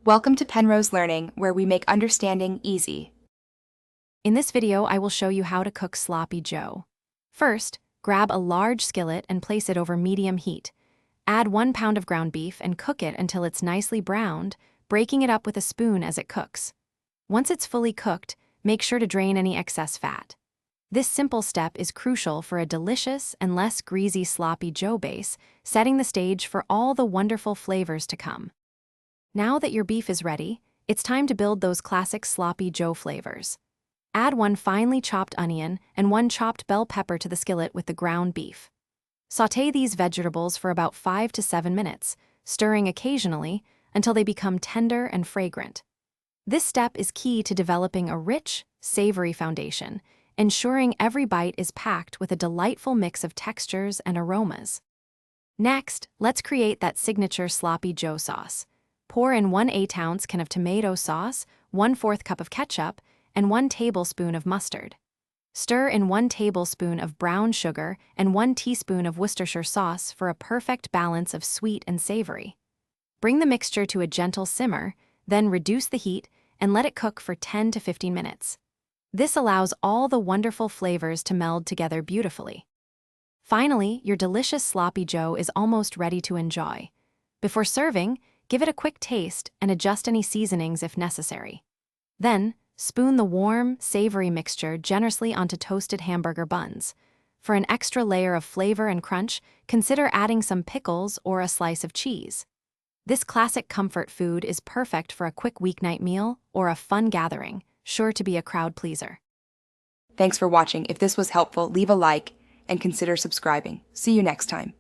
Welcome to Penrose Learning, where we make understanding easy. In this video, I will show you how to cook sloppy joe. First, grab a large skillet and place it over medium heat. Add 1 pound of ground beef and cook it until it's nicely browned, breaking it up with a spoon as it cooks. Once it's fully cooked, make sure to drain any excess fat. This simple step is crucial for a delicious and less greasy sloppy joe base, setting the stage for all the wonderful flavors to come. Now that your beef is ready, it's time to build those classic sloppy joe flavors. Add 1 finely chopped onion and 1 chopped bell pepper to the skillet with the ground beef. Sauté these vegetables for about 5 to 7 minutes, stirring occasionally until they become tender and fragrant. This step is key to developing a rich, savory foundation, ensuring every bite is packed with a delightful mix of textures and aromas. Next, let's create that signature sloppy joe sauce. Pour in 1/8 ounce can of tomato sauce, 1/4 cup of ketchup, and 1 tablespoon of mustard. Stir in 1 tablespoon of brown sugar and 1 teaspoon of Worcestershire sauce for a perfect balance of sweet and savory. Bring the mixture to a gentle simmer, then reduce the heat and let it cook for 10 to 15 minutes. This allows all the wonderful flavors to meld together beautifully. Finally, your delicious sloppy joe is almost ready to enjoy. Before serving, give it a quick taste and adjust any seasonings if necessary. Then, spoon the warm, savory mixture generously onto toasted hamburger buns. For an extra layer of flavor and crunch, consider adding some pickles or a slice of cheese. This classic comfort food is perfect for a quick weeknight meal or a fun gathering, sure to be a crowd pleaser. Thanks for watching. If this was helpful, leave a like and consider subscribing. See you next time.